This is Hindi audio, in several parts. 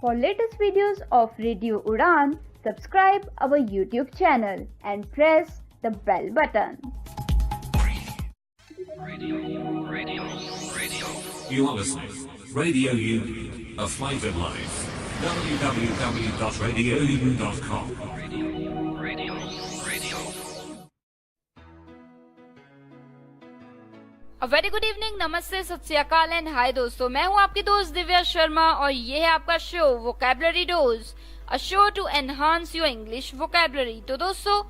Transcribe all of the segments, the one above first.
For latest videos of Radio Udaan, subscribe our YouTube channel and press the bell button. Radio. You are listening. Radio U, a flavored life. www.radioudaan.com. Radio. A very good evening, नमस्ते, सत श्री अकाल एंड हाय दोस्तों, मैं हूँ आपकी दोस्त दिव्या शर्मा और ये है आपका show vocabulary dose, a show to enhance your English vocabulary. तो दोस्तों,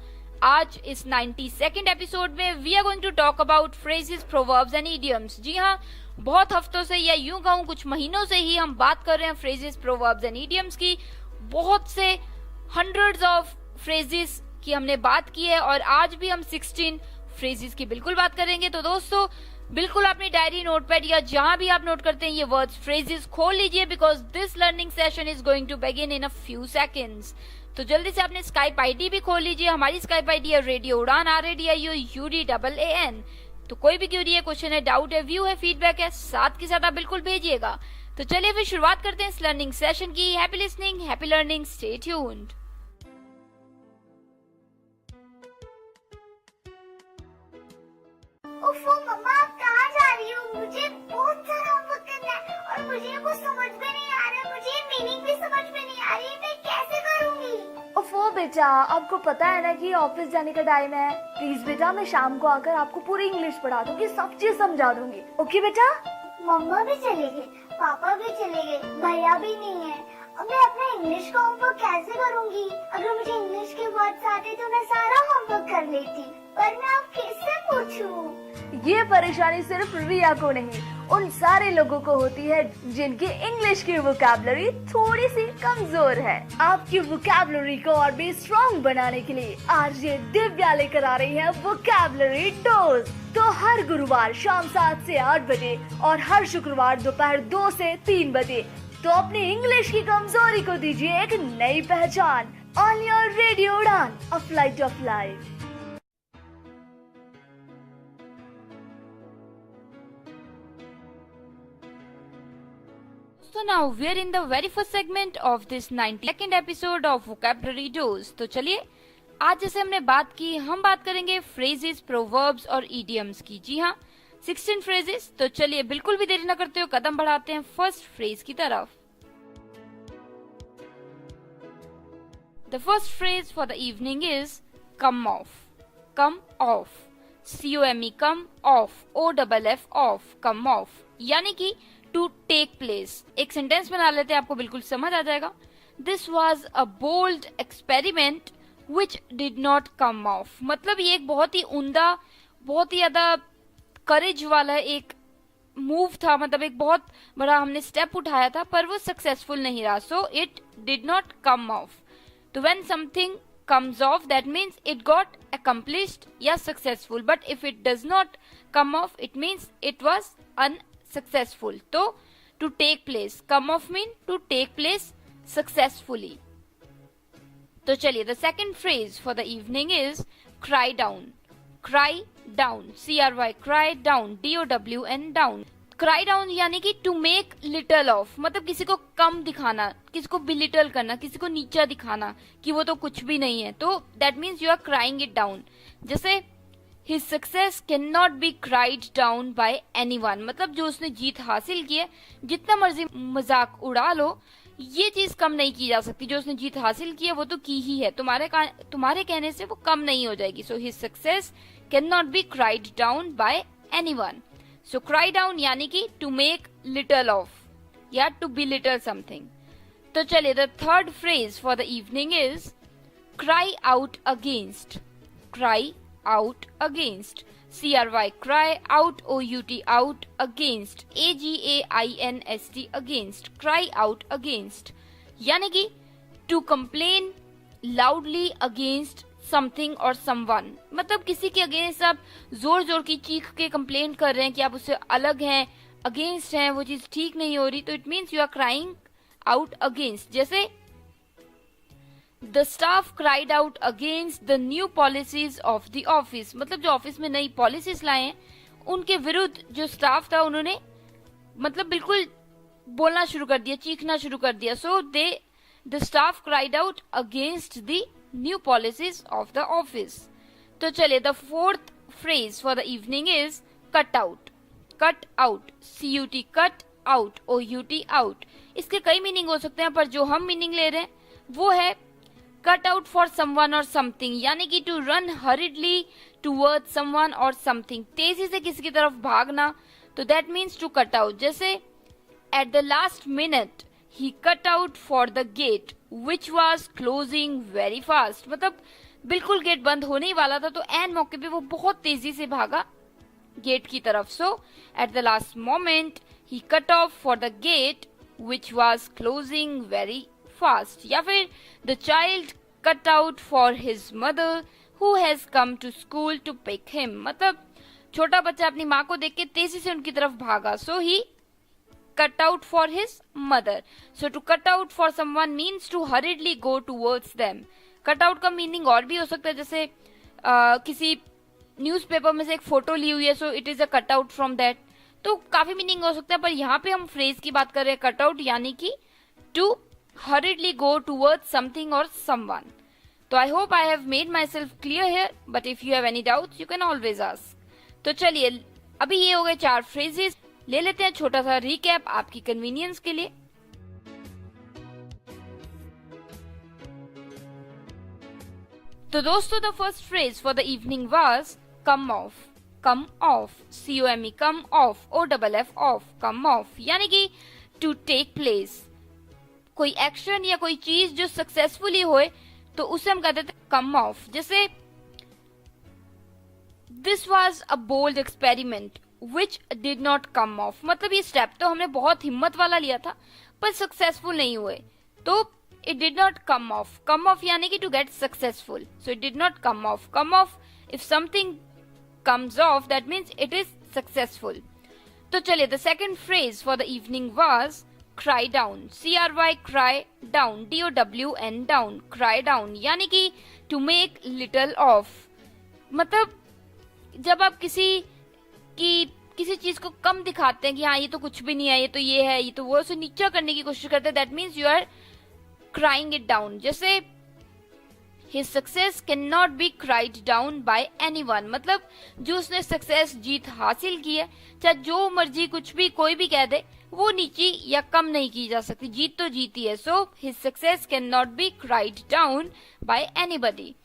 आज इस 92nd एपिसोड में we are going to talk about phrases, proverbs and idioms. जी हाँ, बहुत हफ्तों से या यूं कहूँ कुछ महीनों से ही हम बात कर रहे हैं फ्रेजेस, प्रोवर्ब्स एंड इडियम्स की। बहुत से हंड्रेड्स ऑफ फ्रेजेस की हमने बात की है और आज भी हम 16 फ्रेजेस की बिल्कुल बात करेंगे। तो दोस्तों, बिल्कुल अपनी डायरी, नोटपैड या जहां भी आप नोट करते हैं ये वर्ड्स, फ्रेजेस खोल लीजिए, because this learning session is going to begin in a few seconds. तो जल्दी से अपने स्काइप आईडी भी खोल लीजिए। हमारी स्काइप आईडी है रेडियो उड़ान, RADIOUDAAN। तो कोई भी क्वेरी है, क्वेश्चन है, डाउट है, व्यू है, फीडबैक है, साथ के साथ आप बिल्कुल भेजिएगा। तो चलिए फिर शुरुआत करते हैं इस लर्निंग सेशन की। Happy listening, happy learning, stay tuned. ओफो मम्मा, आप कहाँ जा रही हो? मुझे बहुत सारा होमवर्क करना है और मुझे वो समझ में नहीं आ रहा, मुझे मीनिंग भी समझ में नहीं आ रही, मैं कैसे करूँगी? ओफो बेटा, आपको पता है ना कि ऑफिस जाने का टाइम है। प्लीज बेटा, मैं शाम को आकर आपको पूरी इंग्लिश पढ़ा दूंगी, सब चीज समझा दूंगी। ओके बेटा? मम्मा भी चले गए, पापा भी चले गए, भैया भी नहीं है। अब मैं अपना इंग्लिश का होमवर्क कैसे करूँगी? अगर मुझे इंग्लिश के वर्ड्स आते तो मैं सारा होमवर्क कर लेती, पर मैं अब किससे पूछूं? ये परेशानी सिर्फ रिया को नहीं, उन सारे लोगों को होती है जिनकी इंग्लिश की वोकैबुलरी थोड़ी सी कमजोर है। आपकी वोकैबुलरी को और भी स्ट्रॉन्ग बनाने के लिए आज ये दिव्या लेकर आ रही है वोकैबुलरी डोज। तो हर गुरुवार शाम 7 से 8 बजे और हर शुक्रवार दोपहर 2 से 3 बजे तो अपनी इंग्लिश की कमजोरी को दीजिए एक नई पहचान। ऑन योर रेडियो उड़ान, a flight of life. So now we are in the very first segment of this 92nd episode of Vocabulary Dose। तो चलिए, आज जैसे हमने बात की, हम बात करेंगे फ्रेजेस, प्रोवर्ब्स और इडियम्स की। जी हाँ, 16 फ्रेजेस। तो चलिए बिल्कुल भी देरी न करते हुए कदम बढ़ाते हैं फर्स्ट फ्रेज की तरफ। The first phrase for the evening is come off. Come off. COME, come off. OFF, off. Come off. यानी कि to take place। एक सेंटेंस बना लेते हैं, आपको बिल्कुल समझ आ जाएगा। This was a bold experiment which did not come off। मतलब ये एक बहुत ही उम्दा, बहुत ही ज्यादा करेज वाला एक मूव था, मतलब एक बहुत बड़ा हमने स्टेप उठाया था, पर वो सक्सेसफुल नहीं रहा। So it did not come off। तो when something comes off, that means it got accomplished या successful, but if it does not come off, it means it was unsuccessful। तो to take place, come off mean to take place successfully। तो चलिए, the second phrase for the evening is cry down। Cry down, CRY, cry down, DOWN, down। Cry down यानी कि टू मेक लिटल ऑफ, मतलब किसी को कम दिखाना, किसी को बिलिटल करना, किसी को नीचा दिखाना कि वो तो कुछ भी नहीं है। तो that means you are crying it down. जैसे his success can not be cried down by anyone, मतलब जो उसने जीत हासिल की है, जितना मर्जी मजाक उड़ा लो, ये चीज कम नहीं की जा सकती। जो उसने जीत हासिल की है वो तो की ही है, तुम्हारे कहने से वो कम नहीं हो जाएगी। So his success can not be cried down by anyone. So cry down यानी कि to make little of या to belittle something। तो चलिए, the third phrase for the evening is cry out against। Cry out against, CRY, cry out, OUT, out, against, AGAINST, against, cry out against यानी कि to complain loudly against something और समवन, मतलब किसी के अगेंस्ट आप जोर जोर की चीख के कंप्लेन कर रहे हैं कि आप उससे अलग हैं, अगेंस्ट हैं, वो चीज ठीक नहीं हो रही, तो it means you are crying out against. जैसे the staff cried out against the new policies of the office, मतलब जो ऑफिस में नई पॉलिसीज लाए हैं उनके विरुद्ध जो स्टाफ था उन्होंने मतलब बिल्कुल बोलना शुरू कर दिया, चीखना शुरू कर दिया. So the staff cried out against the new policies of the office. तो चलिए, the fourth phrase for the evening is cut out. Cut out, CUT cut out, OUT out. इसके कई मीनिंग हो सकते हैं, पर जो हम मीनिंग ले रहे हैं वो है कट आउट फॉर समवन और समथिंग, यानी कि to run hurriedly toward someone और समथिंग, तेजी से किसी की तरफ भागना. तो that means to cut out. जैसे एट द लास्ट मिनट ही cut out for the gate which was closing very fast. मतलब बिल्कुल गेट बंद होने ही वाला था, तो एन मौके पे वो बहुत तेजी से भागा गेट की तरफ. So at the last moment ही cut off for the gate which was closing very fast. या फिर the child cut out for his mother who has come to school to pick him. मतलब छोटा बच्चा अपनी माँ को देख के तेजी से उनकी तरफ भागा. सो ही cut out for his mother. So to cut out for someone means to hurriedly go towards them. Cut out का मीनिंग और भी हो सकता है, जैसे किसी न्यूज़पेपर में से एक फोटो ली हुई है, so it is a cut out from that. तो काफी मीनिंग हो सकता है, पर यहाँ पे हम फ्रेज की बात कर रहे हैं कट आउट, यानी कि to hurriedly go towards something or someone. तो I hope I have made myself clear here, but if you have any doubts, you can always ask. तो चलिए, अभी ये हो गए 4 फ्रेजेस. ले लेते हैं छोटा सा रिकैप आपकी कन्वीनियंस के लिए. तो दोस्तों, the first phrase for the evening was come of. Come of, COME come of, OFF of, come of, यानी कि टू टेक प्लेस. कोई एक्शन या कोई चीज जो सक्सेसफुली होए तो उसे हम कहते थे कम ऑफ. जैसे this was a bold experiment which did not come off. मतलब ये स्टेप तो हमने बहुत हिम्मत वाला लिया था पर सक्सेसफुल नहीं हुए, तो it did not come off. Come off यानी कि to get successful. So it did not come off. Come off, if something comes off, that means it is successful. तो चलिए, the second phrase for the evening was cry down. CRY, cry down. DOWN, down. Cry down यानी कि to make little of. मतलब जब आप किसी चीज को कम दिखाते हैं कि हाँ ये तो कुछ भी नहीं है, ये तो ये है, ये तो वो, उसे नीचा करने की कोशिश करते हैं, that means you are crying it down. जैसे his success can not be cried down by anyone. मतलब जो उसने सक्सेस, जीत हासिल की है, चाहे जो मर्जी कुछ भी कोई भी कह दे, वो नीची या कम नहीं की जा सकती. जीत तो जीती है. So his success can not be cried down bye anybody.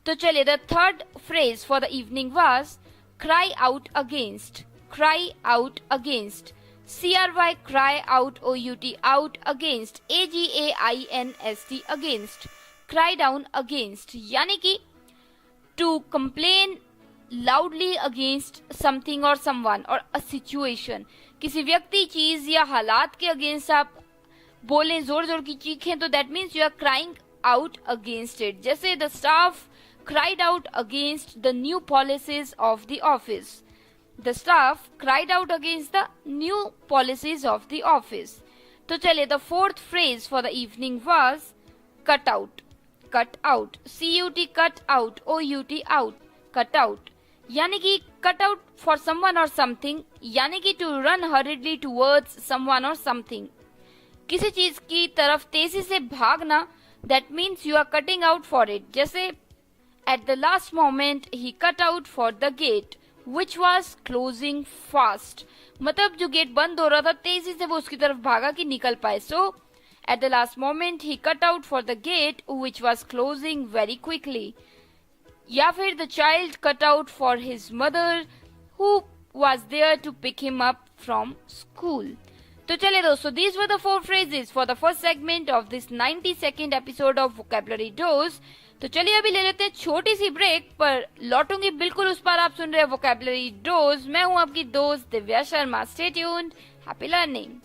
तो चलिए, the third phrase for the evening was cry out against. Cry out against. CRY, cry out, OUT out, against, AGAINST against. Cry down against यानी कि to complain loudly against something or someone or a situation. किसी व्यक्ति, चीज या हालात के अगेंस्ट आप बोलें, जोर जोर की चीखें, तो that means you are crying out against it. जैसे the staff cried out against the new policies of the office. The staff cried out against the new policies of the office. तो चलिए, the fourth phrase for the evening was cut out. Cut out, CUT cut out, OUT out, cut out यानी कि cut out for someone or something, यानी कि to run hurriedly towards someone or something. किसी चीज की तरफ तेजी से भागना, that means you are cutting out for it. जैसे at the last moment he cut out for the gate which was closing fast. मतलब जो गेट बंद हो रहा था, तेजी से वो उसकी तरफ भागा कि निकल पाए. So at the last moment he cut out for the gate which was closing very quickly. या फिर the child cut out for his mother who was there to pick him up from school. तो चलिए दोस्तों, these were the 4 phrases for the first segment of this 90-second episode of Vocabulary Dose. तो चलिए अभी ले लेते हैं छोटी सी ब्रेक, पर लौटूंगी बिल्कुल उस पर. आप सुन रहे हैं वोकैबुलरी डोज. मैं हूं आपकी दोस्त Divya Sharma. Stay tuned. Happy learning.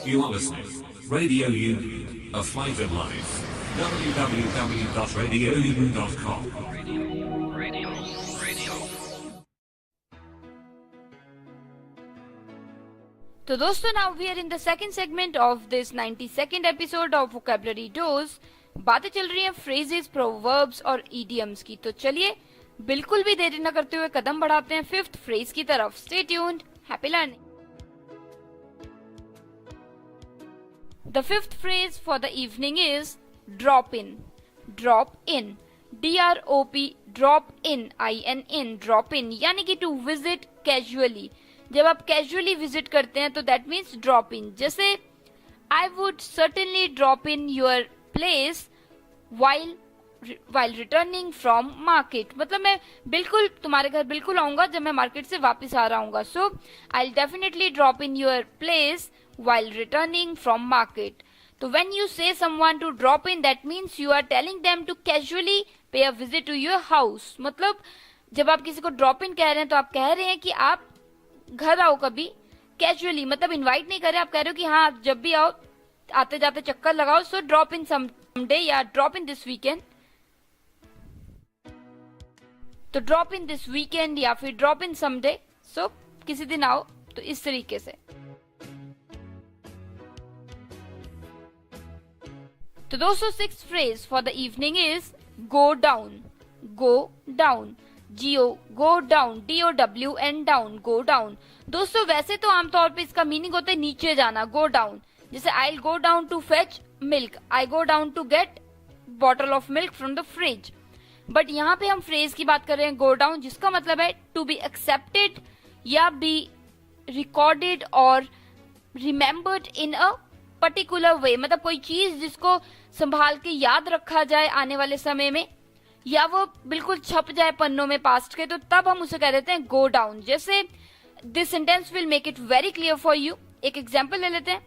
You are listening. Radio Udaan, a flight of life. www.radioudaan.com. तो दोस्तों, now we are in the second segment of this 90-second episode of Vocabulary Dose. बातें चल रही हैं फ्रेजेस, प्रोवर्ब्स और इडियम्स की, तो चलिए बिल्कुल भी देरी न करते हुए कदम बढ़ाते हैं फिफ्थ फ्रेज की तरफ। Stay tuned, happy learning. The fifth phrase for the evening is drop in. Drop in. D-R-O-P, drop in, I-N-N, drop in, यानी कि to visit casually. जब आप casually visit करते हैं तो that means drop in. जैसे I would certainly drop in your place while returning from market. मतलब मैं बिल्कुल तुम्हारे घर बिल्कुल आऊंगा जब मैं मार्केट से वापस आ रहा हूँ. So I'll definitely drop in your place while returning from market. So when you say someone to drop in, that means you are telling them to casually pay a visit to your house. मतलब जब आप किसी को drop in कह रहे हैं तो आप कह रहे हैं कि आप घर आओ कभी casually, मतलब invite नहीं कर रहे, आप कह रहे हो कि हाँ आप जब भी आओ आते जाते चक्कर लगाओ. So drop in someday या drop in this weekend. तो drop in this weekend या फिर drop in someday. So किसी दिन आओ, तो इस तरीके से. तो दोस्तों sixth phrase for the evening is go down. Go down, G-O, go down, D-O-W-N, down, go down. दोस्तों वैसे तो आमतौर पे इसका मीनिंग होता है नीचे जाना, गो डाउन. जैसे I'll go down to fetch milk, I go down to get bottle of milk from the fridge. But यहाँ पे हम फ्रेज की बात कर रहे हैं गो डाउन, जिसका मतलब है टू बी एक्सेप्टेड या बी रिकॉर्डेड और रिमेम्बर्ड इन अ पर्टिकुलर वे. मतलब कोई चीज जिसको संभाल के याद रखा जाए आने वाले समय में, या वो बिल्कुल छप जाए पन्नों में पास्ट के, तो तब हम उसे कह देते हैं गो डाउन. जैसे this sentence will make it very clear for you. एक एग्जाम्पल ले लेते हैं.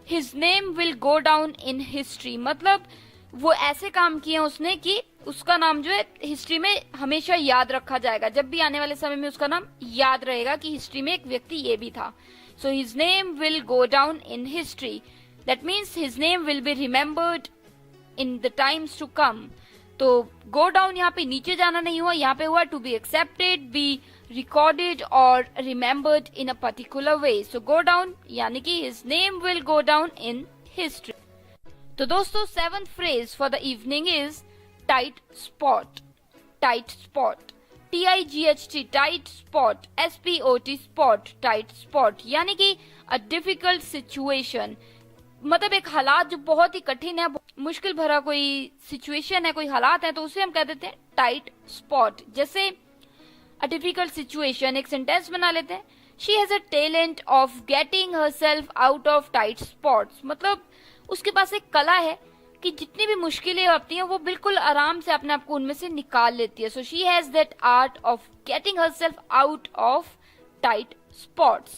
His name will go down in history. मतलब वो ऐसे काम किए उसने कि उसका नाम जो है हिस्ट्री में हमेशा याद रखा जाएगा. जब भी आने वाले समय में उसका नाम याद रहेगा कि हिस्ट्री में एक व्यक्ति ये भी था. So his name will go down in history. That means his name will be remembered in the times to come. तो go down यहाँ पे नीचे जाना नहीं हुआ, यहाँ पे हुआ to be accepted, be recorded or remembered in a particular way. So go down यानी कि his name will go down in history. तो दोस्तों seventh phrase for the evening is tight spot. Tight spot. T-I-G-H-T, tight spot, S-P-O-T, spot, tight spot, यानी कि a difficult situation. मतलब एक हालात जो बहुत ही कठिन है, मुश्किल भरा कोई सिचुएशन है, कोई हालात है, तो उसे हम कह देते हैं टाइट स्पॉट. जैसे a difficult situation, एक सेंटेंस बना लेते हैं. She has a talent of getting herself out of tight spots. मतलब उसके पास एक कला है कि जितनी भी मुश्किलें होती हैं वो बिल्कुल आराम से अपने आप को उनमें से निकाल लेती है. So she has that art of getting herself out of tight spots.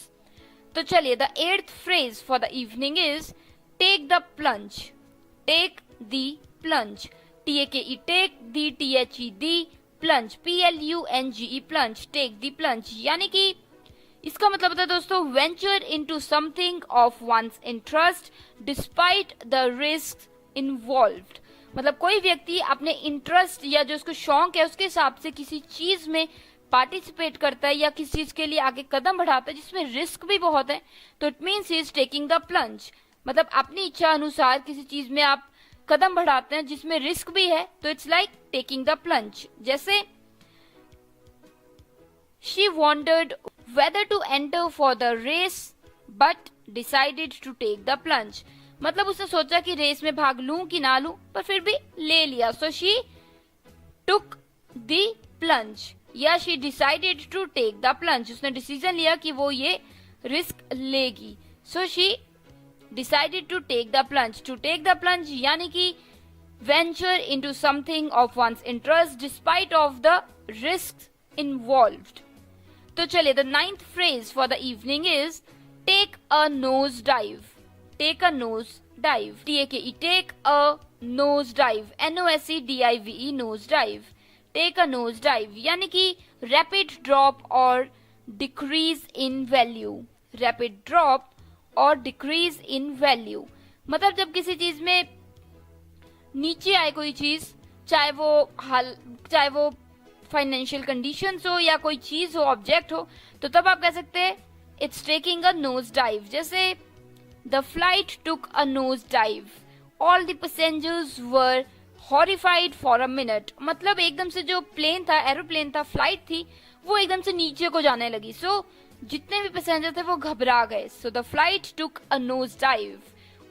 तो चलिए the eighth phrase for the evening is take the plunge. Take the plunge, T-A-K-E, take the, T-H-E-D, plunge, P-L-U-N-G-E, plunge, take the plunge, यानी कि इसका मतलब होता है दोस्तों venture into something of one's interest despite the risk involved. मतलब कोई व्यक्ति अपने इंटरेस्ट या जो उसको शौक है उसके हिसाब से किसी चीज में पार्टिसिपेट करता है या किसी चीज के लिए आगे कदम बढ़ाता है जिसमें रिस्क भी बहुत है, तो it means he is taking the plunge. मतलब अपनी इच्छा अनुसार किसी चीज में आप कदम बढ़ाते हैं जिसमें रिस्क भी है, तो it's like taking the plunge. जैसे she wondered whether to enter for the race but decided to take the plunge. मतलब उसने सोचा कि रेस में भाग लूं कि ना लूं, पर फिर भी ले लिया. So she took the plunge या she decided to take the plunge. उसने डिसीजन लिया कि वो ये रिस्क लेगी. So she decided to take the plunge. To take the plunge यानी कि venture into something of one's interest despite of the risk involved. तो चलिए the ninth phrase for the evening is take a nose dive. Take a nose dive. T-A-K-E, take a nose dive. N-O-S-E-D-I-V-E, nose dive. Take a nose dive. यानी कि rapid drop or decrease in value. Rapid drop or decrease in value. मतलब जब किसी चीज में नीचे आए कोई चीज, चाहे वो फाइनेंशियल कंडीशंस हो या कोई चीज हो, ऑब्जेक्ट हो, तो तब आप कह सकते हैं it's taking a nose dive. जैसे The flight took a nose dive all the passengers were horrified for a minute, मतलब एकदम से जो प्लेन था, एरोप्लेन था, फ्लाइट थी, वो एकदम से नीचे को जाने लगी. सो जितने भी पैसेंजर थे वो घबरा गए. So the flight took a nose dive.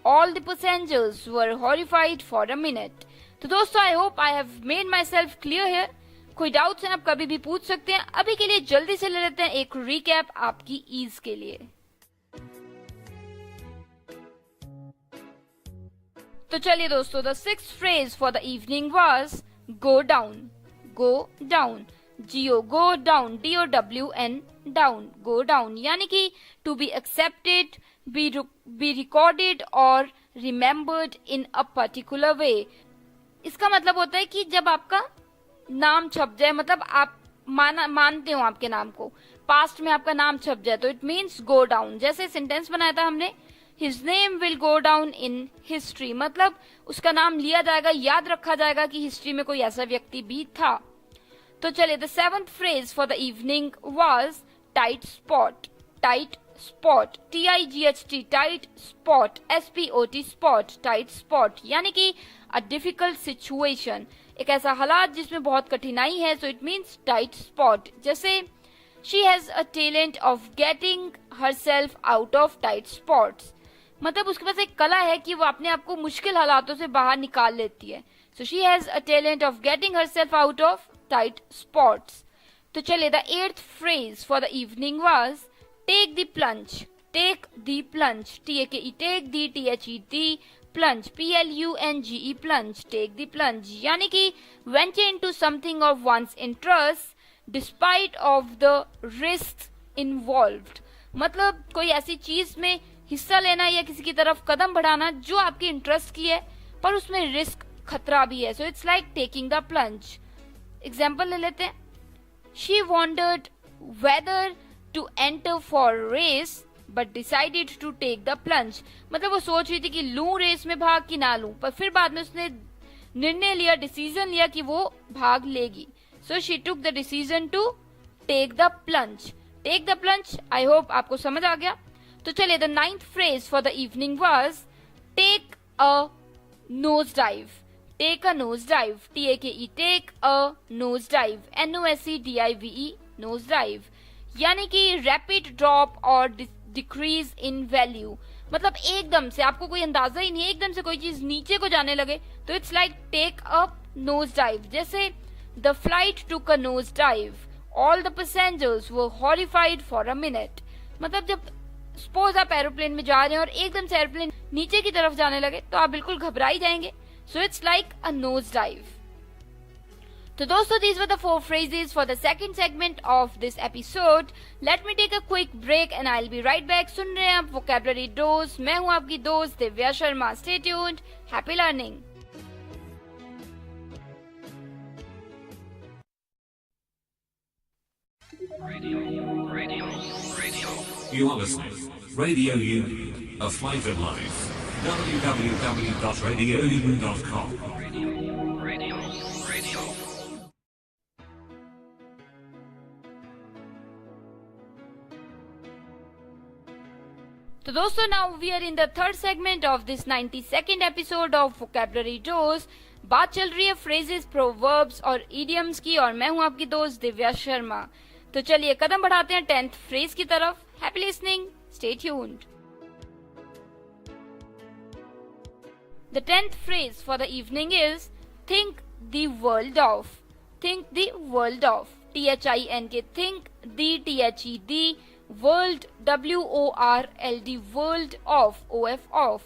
All the passengers were horrified for a minute. तो दोस्तों, I hope I have made my self clear here. कोई डाउट्स हैं आप कभी भी पूछ सकते हैं. अभी के लिए जल्दी से ले लेते हैं एक रिकैप आपकी ईज के लिए. तो चलिए दोस्तों, the sixth phrase for the evening was go down. Go down, GO, go down, DOWN, down, go down, यानी कि to be accepted, be recorded और remembered in a particular way. इसका मतलब होता है कि जब आपका नाम छप जाए, मतलब आप मानते हो आपके नाम को, पास्ट में आपका नाम छप जाए, तो इट मीन्स गो डाउन. जैसे सेंटेंस बनाया था हमने, his name will go down in history, मतलब उसका नाम लिया जाएगा, याद रखा जाएगा कि हिस्ट्री में कोई ऐसा व्यक्ति भी था. तो चलिए, the seventh phrase for the evening was tight spot. Tight spot, TIGHT, tight spot, SPOT, spot, tight spot, यानी कि अ डिफिकल्ट सिचुएशन, एक ऐसा हालात जिसमें बहुत कठिनाई है. So it means tight spot. जैसे she has a talent of getting herself out of tight spots, मतलब उसके पास एक कला है कि वो अपने आप को मुश्किल हालातों से बाहर निकाल लेती है. So she has a talent of getting herself out of tight spots. तो चलिए, the eighth phrase for the evening was take the plunge. Take the plunge, TAKE, take the, THED, plunge, PLUNGE, plunge, take the plunge, यानी कि venture into something of one's interest despite of the risk involved, मतलब कोई ऐसी चीज में हिस्सा लेना या किसी की तरफ कदम बढ़ाना जो आपके इंटरेस्ट की है पर उसमें रिस्क, खतरा भी है. So it's like taking the plunge. Example ले लेते हैं. She wondered whether to enter for race but decided to take the plunge, मतलब वो सोच रही थी कि लूं रेस में भाग कि ना लूं, पर फिर बाद में उसने निर्णय लिया, डिसीजन लिया कि वो भाग लेगी. So she took the decision to take the plunge. Take the plunge, I hope आपको समझ आ गया. तो चलिए, the ninth phrase for the evening was take a nose dive. Take a nose dive, TAKE, take a nose dive, NOSEDIVE, nose dive, यानी कि रैपिड ड्रॉप और डिक्रीज इन वैल्यू, मतलब एकदम से आपको कोई अंदाजा ही नहीं है, एकदम से कोई चीज नीचे को जाने लगे, तो it's like take a nose dive. जैसे the flight took a nose dive, all the passengers were horrified for a minute, मतलब जब सपोज आप एरोप्लेन में जा रहे हैं और एकदम से एरोप्लेन नीचे की तरफ जाने लगे तो आप बिल्कुल घबरा ही जाएंगे. सो it's like a nose dive. तो दोस्तों, these were the 4 phrases for the second segment of this episode. Let me take a quick break and I'll be right back. सुन रहे हैं आप Vocabulary Dose. मैं हूँ आपकी दोस्त Divya Sharma. Stay tuned. Happy learning. You are listening. Radio Udaan, a flight of life. www.radioudaan.com. तो दोस्तों, now we are in the third segment of this 92nd episode of Vocabulary Dose. बात चल रही है phrases, proverbs और idioms की, और मैं हूँ आपकी दोस्त दिव्या शर्मा. तो चलिए कदम बढ़ाते हैं 10th phrase की तरफ. Happy listening. Stay tuned. The 10th phrase for the evening is think the world of. Think the world of. THINK. Think the, THED, world, WORLD, world of, OF, of.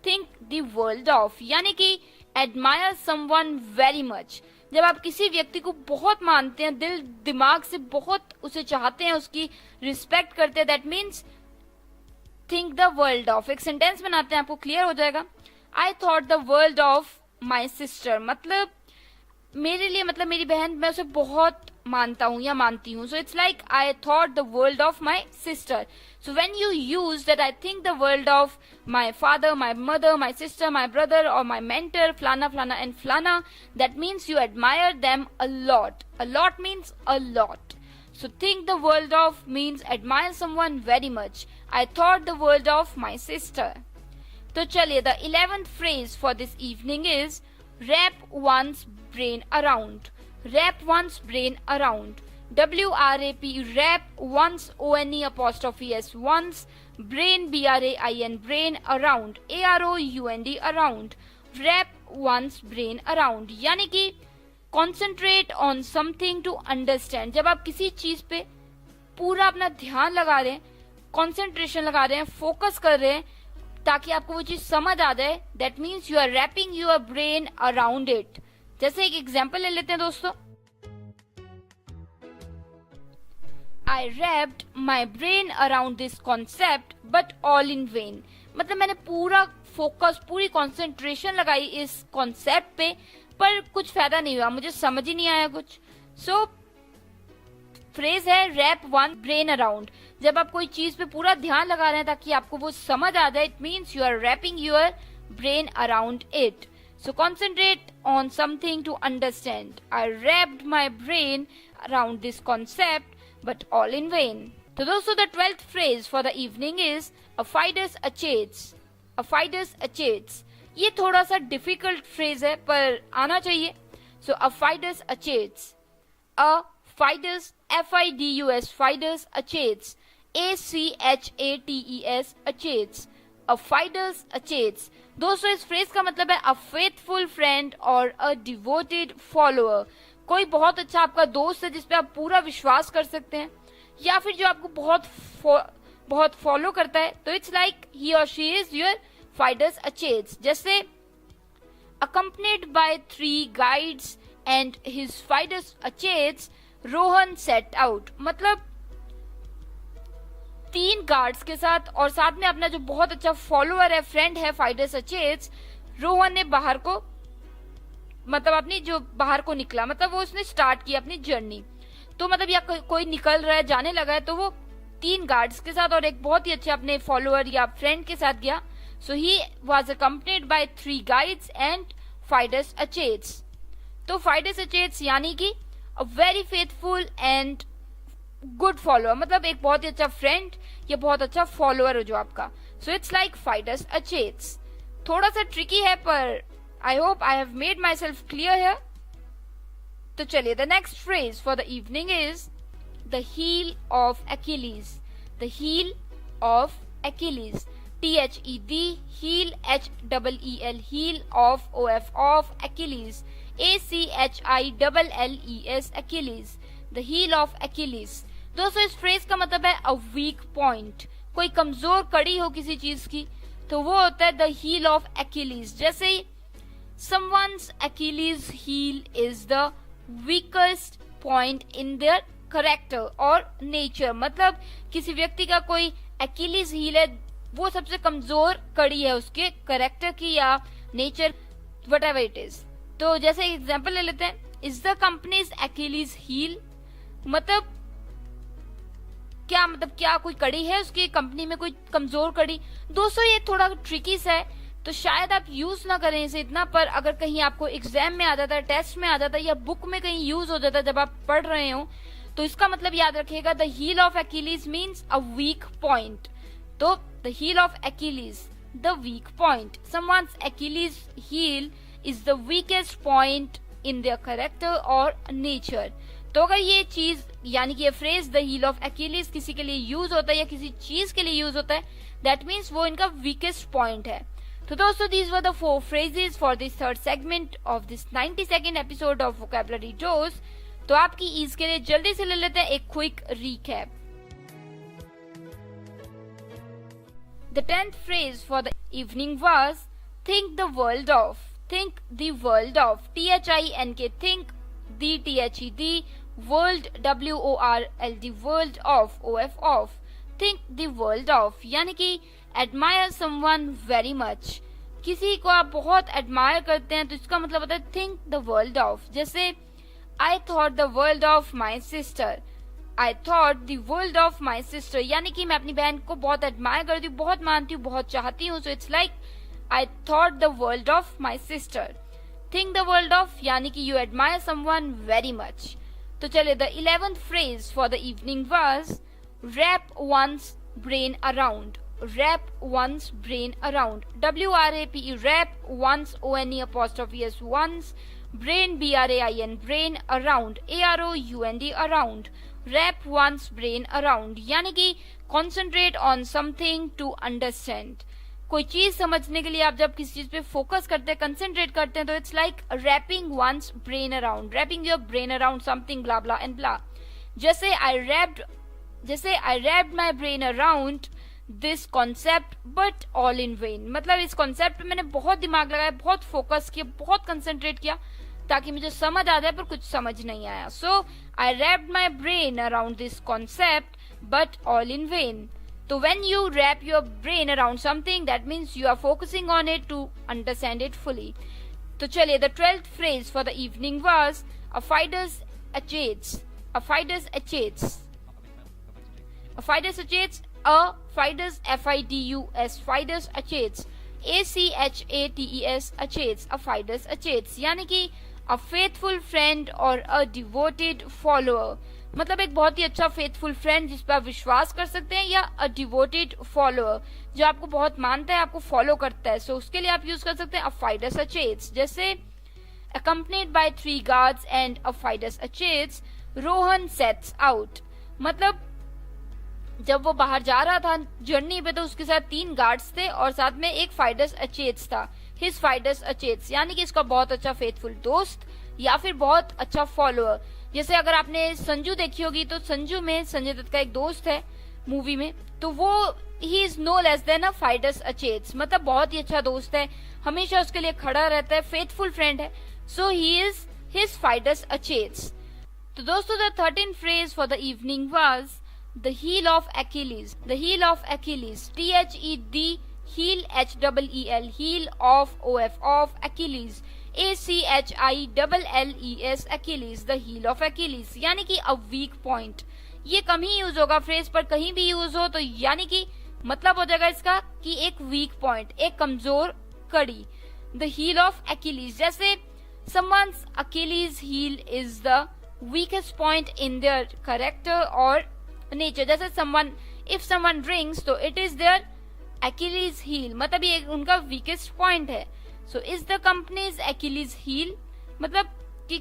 Think the world of, यानी कि admire someone very much. जब आप किसी व्यक्ति को बहुत मानते हैं, दिल दिमाग से बहुत उसे चाहते हैं, उसकी रिस्पेक्ट करते हैं, that means think the world of. एक सेंटेंस बनाते हैं, आपको क्लियर हो जाएगा. I thought the world of my sister, मतलब मेरे लिए, मतलब मेरी बहन, मैं उसे बहुत मानता हूँ या मानती हूँ. सो it's like I thought the world of my sister. So when you use that, I think the world of my father, my mother, my sister, my brother और माई मेंटर, फलाना फलाना एंड फलाना, that means you admire them a lot. A lot means a lot. So think the world of means admire someone very much. I thought the world of my sister. तो चलिए the 11th phrase for this evening is wrap one's brain around. Wrap one's brain around. WRAP, wrap one's ONE''s one's brain, BRAIN, brain, around, AROUND, around. Wrap one's brain around यानी कि concentrate on something to understand. जब आप किसी चीज पे पूरा अपना ध्यान लगा रहे हैं, कंसंट्रेशन लगा रहे हैं, फोकस कर रहे हैं ताकि आपको वो चीज समझ आ जाए, that means you are wrapping your brain around it. जैसे एक एग्जांपल ले लेते हैं दोस्तों. I wrapped my brain around this concept but all in vain. मतलब मैंने पूरा फोकस, पूरी कंसंट्रेशन लगाई इस कॉन्सेप्ट पे, पर कुछ फायदा नहीं हुआ, मुझे समझ ही नहीं आया कुछ. सो फ्रेज है रैप वन ब्रेन अराउंड. जब आप कोई चीज पे पूरा ध्यान लगा रहे हैं ताकि आपको वो समझ आ जाए, it means you are wrapping your brain around it. So concentrate on something to understand. I wrapped my brain around this concept but all in vain. तो दोस्तों the 12th phrase for the evening is a fidus achates. A fidus achates. ये थोड़ा सा difficult phrase है पर आना चाहिए. So a fidus achates. A fidus, FIDUS, fidus achates. ACHATES, achates. A fidus achates. दोस्तों इस phrase का मतलब है a faithful friend or a devoted follower. कोई बहुत अच्छा आपका दोस्त है जिसपे आप पूरा विश्वास कर सकते हैं, या फिर जो आपको बहुत फॉलो करता है. तो इट्स लाइक ही और शी इज योर फाइडस अचेट्स. जैसे accompanied by 3 guides and his fidus achates, Rohan set out. मतलब 3 गार्ड्स के साथ और साथ में अपना जो बहुत अच्छा फॉलोअर है, फ्रेंड है, फाइडस अचेट्स, रोहन ने बाहर को, मतलब अपनी जो बाहर को निकला, मतलब वो उसने स्टार्ट किया अपनी जर्नी. तो मतलब या कोई निकल रहा है, जाने लगा है, तो वो 3 गार्ड्स के साथ और एक बहुत ही अच्छे अपने फॉलोअर या फ्रेंड के साथ गया. So he was accompanied by 3 guides and fidus Achates. तो फाइडस अचेट्स यानी कि a very faithful and good follower, मतलब एक बहुत ही अच्छा फ्रेंड या बहुत अच्छा फॉलोअर हो जो आपका. So it's like fidus Achates. थोड़ा सा ट्रिकी है पर I hope I have made myself clear here. तो चलिए the next phrase for the evening is the heel of Achilles. The heel of Achilles. THED, heel, HEEL, heel of, OF, of, Achilles. ACHILLES, Achilles. The heel of Achilles. दोस्तों इस phrase का मतलब है a weak point. कोई कमजोर कड़ी हो किसी चीज की, तो वो होता है the heel of Achilles. जैसे someone's Achilles heel is the weakest point in their character or nature. मतलब किसी व्यक्ति का कोई Achilles heel है, वो सबसे कमजोर कड़ी है उसके करेक्टर की या नेचर, whatever it is. तो जैसे एग्जांपल ले लेते हैं, is the company's Achilles heel. मतलब क्या कोई कड़ी है उसकी कंपनी में, कोई कमजोर कड़ी. दोस्तों ये थोड़ा ट्रिकी सा है, तो शायद आप यूज ना करें इसे इतना, पर अगर कहीं आपको एग्जाम में आ जाता है, टेस्ट में आ जाता है या बुक में कहीं यूज हो जाता है जब आप पढ़ रहे हो, तो इसका मतलब याद रखिएगा the heel of Achilles means a weak point. तो the heel of Achilles, the weak point. Someone's Achilles heel is the weakest point in their character और नेचर. तो अगर ये चीज यानी कि ये phrase the heel of Achilles किसी के लिए यूज होता है या किसी चीज के लिए यूज होता है, दैट मीन्स वो इनका वीकेस्ट पॉइंट है. तो दोस्तों these were the 4 phrases for this third segment of this 92nd episode of Vocabulary Dose. तो आपकी ईज के लिए जल्दी से ले लेते हैं एक quick recap. The 10th phrase for the evening was think the world of. Think the world of. THINK, think the THED, world, WORLD, world of, OF, of. Think the world of यानी कि admire someone very much. किसी को आप बहुत admire करते हैं तो इसका मतलब होता है think the world of. जैसे I thought the world of my sister. I thought the world of my sister यानी कि मैं अपनी बहन को बहुत admire करती हूँ, बहुत मानती हूँ, बहुत चाहती हूँ. So it's like I thought the world of my sister. Think the world of यानी कि you admire someone very much. तो चलिए the 11th phrase for the evening was wrap one's brain around. wrap one's brain around. WRAPE, wrap one's, ONE apostrophe S, one's, brain, BRAIN, brain, around, AROUND, around, wrap one's brain around, यानी कि concentrate on something to understand. कोई चीज समझने के लिए आप जब किसी चीज पे फोकस करते हैं, कंसेंट्रेट करते हैं, तो it's like wrapping one's brain around, wrapping your brain around something, blah blah and blah. जैसे I wrapped my brain around this concept but all in vain. मतलब इस कॉन्सेप्ट पे मैंने बहुत दिमाग लगाया, बहुत फोकस किया, बहुत कंसेंट्रेट किया ताकि मुझे समझ आ जाए, पर कुछ समझ नहीं आया. So I wrapped my brain around this concept but all in vain. So when you wrap your brain around something, that means you are focusing on it to understand it fully. तो चलिए, the 12th phrase for the evening was a fidus achates. A fidus achates. A fidus achates. A fidus, F-I-D-U-S, fidus achates. A-C-H-A-T-E-S, achates. A fidus achates. यानी कि a faithful friend or a devoted follower. मतलब एक बहुत ही अच्छा फेथफुल फ्रेंड जिस पर आप विश्वास कर सकते हैं, या अ डिवोटेड फॉलोअर जो आपको बहुत मानता है, आपको फॉलो करता है. सो उसके लिए आप यूज कर सकते हैं अ फाइडस अचेट्स. जैसे accompanied by 3 guards and a fidus achates, Rohan sets out. मतलब जब वो बाहर जा रहा था जर्नी पे, तो उसके साथ 3 गार्ड्स थे और साथ में एक फाइडस अचेट्स था, हिज फाइडस अचेट्स, यानी कि इसका बहुत अच्छा फेथफुल दोस्त या फिर बहुत अच्छा फॉलोअर. जैसे अगर आपने संजू देखी होगी, तो संजू में संजय दत्त का एक दोस्त है मूवी में, तो वो he is no less than a fidus Achates. मतलब बहुत ही अच्छा दोस्त है, हमेशा उसके लिए खड़ा रहता है, फेथफुल फ्रेंड है. So he is his फाइडस Achates. तो दोस्तों, the 13th phrase for the evening was the heel of Achilles. The heel of Achilles. T-H-E-D, heel, H-E-E-L, heel of, O-F, of Achilles. ACHILLES, Achilles, the heel of Achilles, यानी कि a weak point. ये कम ही यूज होगा फ्रेज, पर कहीं भी यूज हो तो यानी कि मतलब हो जाएगा इसका कि एक वीक पॉइंट, एक कमजोर कड़ी. The heel of Achilles. जैसे someone's Achilles heel is the weakest point in their character or nature. जैसे if someone drinks, तो it is their Achilles heel. मतलब ये उनका weakest point है. So is the company's Achilles heel? मतलब कि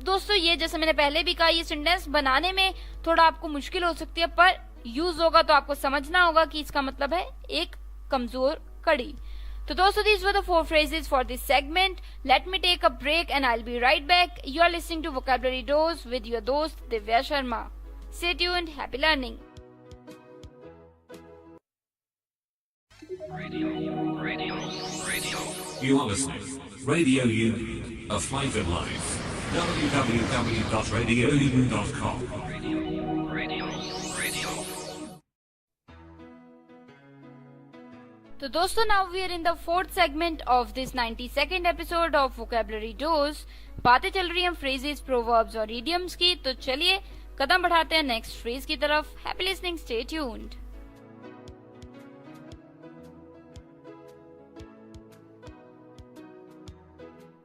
दोस्तों, ये जैसे मैंने पहले भी कहा, ये सेंटेंस बनाने में थोड़ा आपको मुश्किल हो सकती है, पर यूज होगा तो आपको समझना होगा कि इसका मतलब है एक कमजोर कड़ी. तो दोस्तों, these were the 4 phrases for this segment. Let me take a break and I'll be right back. You are listening to Vocabulary Dose with your dost Divya Sharma. Stay tuned. Happy learning. Radio. You are listening. Radio Udaan, a flight of life. www.radioudaan.com. Radio. तो दोस्तों, now we are in the 4th segment of this 92nd episode of Vocabulary Dose. बातें चल रही हैं phrases, proverbs और idioms की. तो चलिए कदम बढ़ाते हैं नेक्स्ट फ्रेज की तरफ. Happy listening. Stay tuned.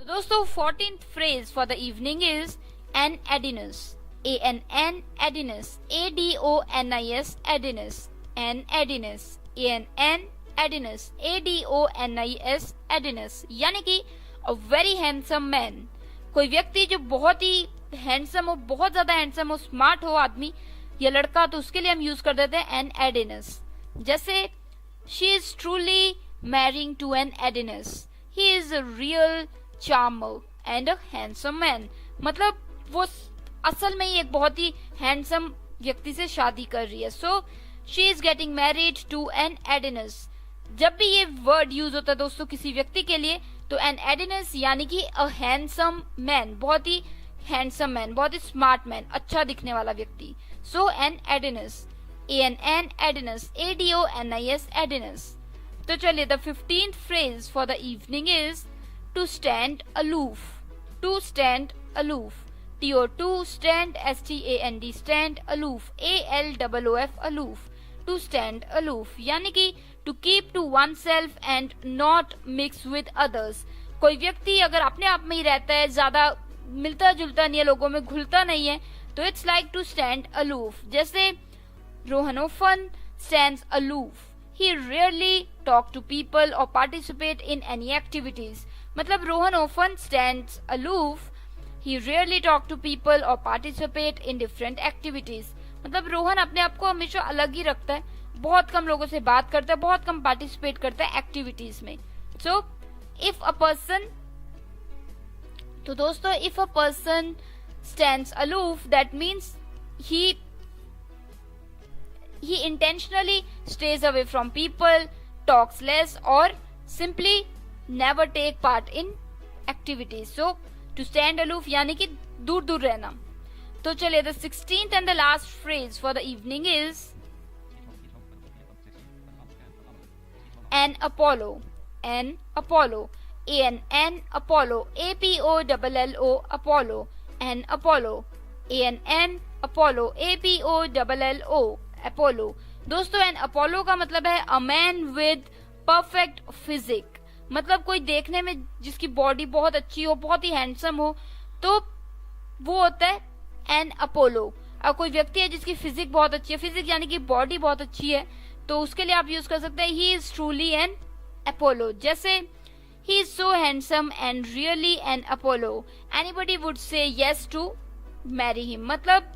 दोस्तों, 14th phrase for the evening is an adinus. A-N-N, adinus. A-D-O-N-I-S, adinus. An adinus. A-N-N, adinus. A-D-O-N-I-S, adinus. यानी कि a very handsome man. कोई व्यक्ति जो बहुत ही हैंडसम हो, बहुत ज्यादा हैंडसम हो, स्मार्ट हो आदमी या लड़का, तो उसके लिए हम यूज कर देते हैं an adinus. जैसे she is truly marrying to an adinus. He is a real charmer and a handsome man. मतलब वो असल में ही एक बहुत ही हैंडसम व्यक्ति से शादी कर रही है. So she is getting married to an Adonis. जब भी ये वर्ड यूज होता है दोस्तों किसी व्यक्ति के लिए, तो एन एडिनस यानी कि अ हैंडसम मैन, बहुत ही हैंडसम मैन, बहुत ही स्मार्ट मैन, अच्छा दिखने वाला व्यक्ति. सो एन एडिनस. A-N-N, एडिनस. A-D-O-N-I-S, एडिनस. तो चलिए, the 15th phrase for the evening is to stand aloof. To stand aloof. T-O-2, stand, S-T-A-N-D, stand, aloof. A-L-O-O-F, aloof. To stand aloof. यानी कि to keep to oneself and not mix with others. कोई व्यक्ति अगर अपने आप में ही रहता है, ज्यादा मिलता जुलता नहीं है, लोगों में घुलता नहीं है, तो it's like to stand aloof. जैसे Rohan often stands aloof. he rarely talk to people or participate in any activities. मतलब Rohan often stands aloof. He rarely talk to people or participate in different activities. मतलब रोहन अपने आप को हमेशा अलग ही रखता है, बहुत कम लोगों से बात करता है, बहुत कम पार्टिसिपेट करता है एक्टिविटीज में. सो इफ अ पर्सन, तो दोस्तों if a person stands aloof, that means he intentionally stays away from people, talks less or simply never take part in activities. So to stand aloof यानी कि दूर दूर रहना. तो चलिए the 16th and the last phrase for the evening is an Apollo. An Apollo. A-N-N Apollo. A-P-O-L-L-O Apollo. An Apollo. A-N-N Apollo. A-P-O-L-L-O Apollo. दोस्तों एन अपोलो का मतलब है a man with perfect physique. मतलब कोई देखने में जिसकी बॉडी बहुत अच्छी हो, बहुत ही हैंडसम हो, तो वो होता है एन अपोलो. और कोई व्यक्ति है जिसकी फिजिक बहुत अच्छी है, फिजिक यानी कि बॉडी बहुत अच्छी है, तो उसके लिए आप यूज कर सकते हैं he is truly an Apollo. जैसे he is so handsome and really an Apollo. Anybody would say yes to marry him. मतलब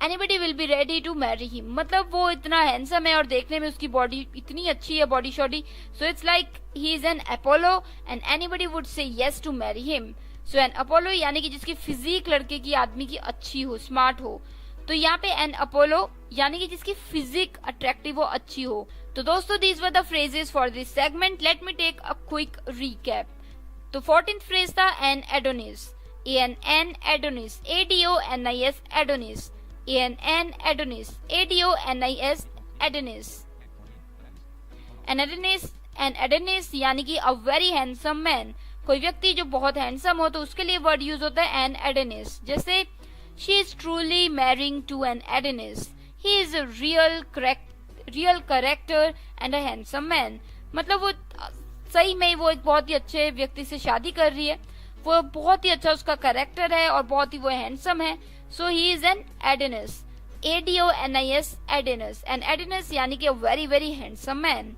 anybody will be ready to marry him. मतलब वो इतना हैंडसम है और देखने में उसकी बॉडी इतनी अच्छी है, बॉडी शॉडी. So it's like he is an Apollo and anybody would say yes to marry him. So an Apollo यानी कि जिसकी फिजिक लड़के की, आदमी की अच्छी हो, स्मार्ट हो. तो यहाँ पे एन अपोलो यानी कि जिसकी फिजिक अट्रैक्टिव हो, अच्छी हो. तो दोस्तों these were the phrases for this segment. Let me take a quick recap. तो 14th फ्रेज था an Adonis. A-N-N Adonis. A-D-O-N-I-S Adonis. A-N-N Adonis. A-D-O-N-I-S Adonis. An Adonis यानी कि a very handsome man. कोई व्यक्ति जो बहुत हैंडसम हो तो उसके लिए वर्ड यूज होता है an Adonis. जैसे she is truly marrying to an Adonis. He is a real character and a handsome man. मतलब वो सही में वो एक बहुत ही अच्छे व्यक्ति से शादी कर रही है, वो बहुत ही अच्छा उसका कैरेक्टर है और बहुत ही वो हैंडसम है. So he is an Adonis. A-D-O-N-I-S Adonis. An Adonis यानी कि वेरी वेरी हैंडसम मैन.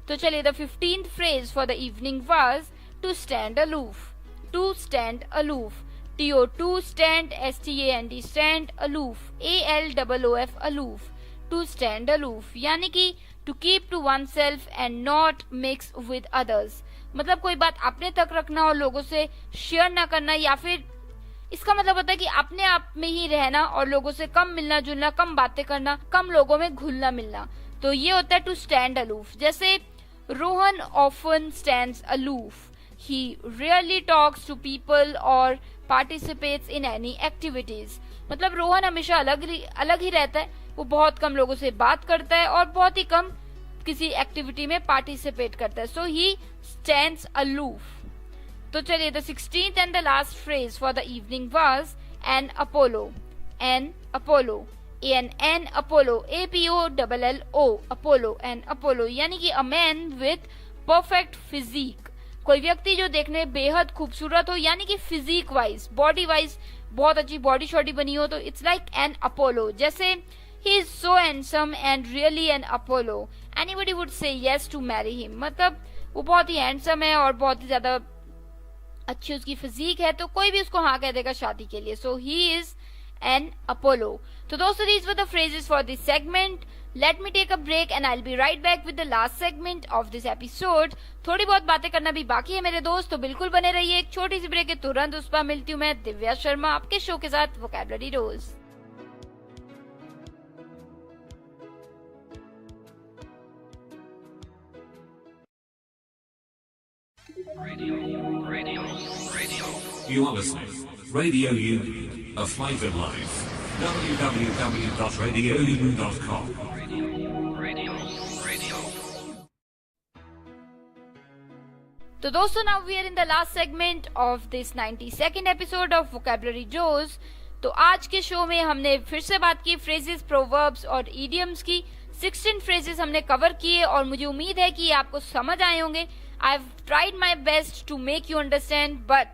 तो चलिए the 15th phrase for the evening was to stand aloof. To stand aloof. T-O-2 stand, S-T-A-N-D stand, aloof, A-L-O-O-F aloof. To stand aloof यानी कि to keep to oneself and not mix with others. मतलब कोई बात अपने तक रखना और लोगों से शेयर ना करना, या फिर इसका मतलब होता है कि अपने आप में ही रहना और लोगों से कम मिलना जुलना, कम बातें करना, कम लोगों में घुलना मिलना. तो ये होता है टू स्टैंड अलूफ. जैसे Rohan often stands aloof. He rarely talks to people or participates in any activities. मतलब रोहन हमेशा अलग ही रहता है, वो बहुत कम लोगों से बात करता है और बहुत ही कम किसी एक्टिविटी में पार्टिसिपेट करता है. So he stands aloof. तो चलिए the 16th and the last phrase for the evening was an Apollo. An Apollo. A-N-N Apollo. A-P-O-L-L-O Apollo. An Apollo यानी कि a man with perfect physique. कोई व्यक्ति जो देखने बेहद खूबसूरत हो, यानी कि फिजिक वाइज, बॉडी वाइज बहुत अच्छी बॉडी शॉडी बनी हो, तो इट्स लाइक एन अपोलो. जैसे he is so handsome and really an Apollo. Anybody would say yes to marry him. मतलब वो बहुत ही हैंडसम है और बहुत ही ज्यादा अच्छी उसकी फिजिक है, तो कोई भी उसको हाँ कह देगा शादी के लिए. सो ही इज एन अपोलो. तो दोस्तों these were the phrases for this segment. Let me take a break and I'll be right back with the last segment of this episode. थोड़ी बहुत बातें करना भी बाकी है मेरे दोस्त, तो बिल्कुल बने रहिए. एक छोटी सी ब्रेक के तुरंत उस पर मिलती हूँ मैं दिव्या शर्मा आपके शो के साथ vocabulary dose. Radio. You are listening. Radio Udaan, a flavored life. www.radioudaan.com. Radio. तो दोस्तों now we are in the last segment of this 92nd episode of Vocabulary Dose. तो आज के शो में हमने फिर से बात की फ्रेजेस, प्रोवर्ब्स और idioms की. 16 फ्रेजेस हमने कवर किए और मुझे उम्मीद है कि आपको समझ आए होंगे. I have tried my best to make you understand, but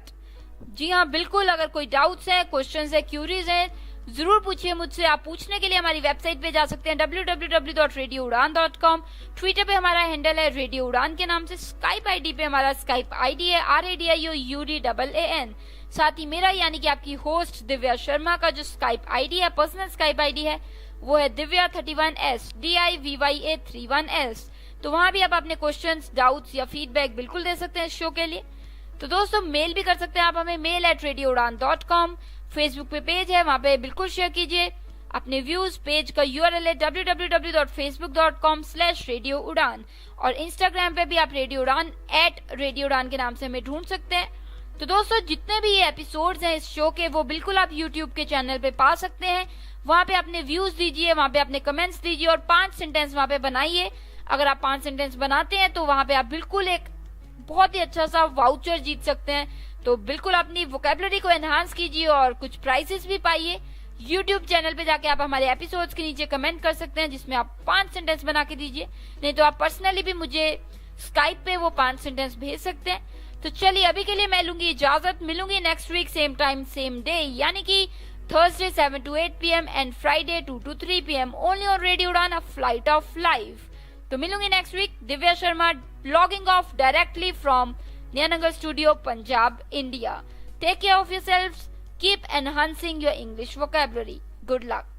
जी हाँ बिल्कुल, अगर कोई डाउट्स है, क्वेश्चंस है, क्यूरीज है, जरूर पूछिए मुझसे। आप पूछने के लिए हमारी वेबसाइट पे जा सकते हैं www.radioudaan.com। ट्विटर पे हमारा हैंडल है रेडियो उड़ान के नाम से। स्काइप आईडी पे हमारा स्काइप आईडी है RADIOUDAAN। साथ ही मेरा यानी कि आपकी होस्ट दिव्या शर्मा का जो स्काइप आईडी है, पर्सनल स्काइप आईडी है, वो है Divya31S DIVYA31S। तो वहां भी आप अपने क्वेश्चंस, डाउट्स या फीडबैक बिल्कुल दे सकते हैं इस शो के लिए। तो दोस्तों मेल भी कर सकते हैं आप हमें, mail@radioudaan.com। फेसबुक पे पेज है, वहां पे बिल्कुल शेयर कीजिए अपने व्यूज। पेज का URL है www.facebook.com/radioudaan। और इंस्टाग्राम पे भी आप रेडियो उड़ान @radioudaan के नाम से हमें ढूंढ सकते हैं। तो दोस्तों जितने भी ये एपिसोड्स हैं इस शो के, वो बिल्कुल आप यूट्यूब के चैनल पे पा सकते हैं। वहां पे अपने व्यूज दीजिए, वहां पे अपने कमेंट्स दीजिए और 5 सेंटेंस वहां पे बनाइए। अगर आप 5 सेंटेंस बनाते हैं तो वहां पे आप बिल्कुल एक बहुत ही अच्छा सा वाउचर जीत सकते हैं। तो बिल्कुल अपनी वोकैबुलरी को एनहांस कीजिए और कुछ प्राइजेस भी पाइए। यूट्यूब चैनल पे जाके आप हमारे एपिसोड्स के नीचे कमेंट कर सकते हैं जिसमें आप 5 सेंटेंस बना के दीजिए, नहीं तो आप पर्सनली भी मुझे स्काइप पे वो 5 सेंटेंस भेज सकते हैं। तो चलिए अभी के लिए मैं लूंगी इजाजत। मिलूंगी next week same time same day, यानी कि Thursday 7 to 8 PM and Friday 2 to 3 PM only on Radio Udaan, a flight of life। तो मिलूंगी next week. Divya Sharma logging off directly from Niyanagar Studio, Punjab, India। Take care of yourselves. Keep enhancing your English vocabulary. Good luck.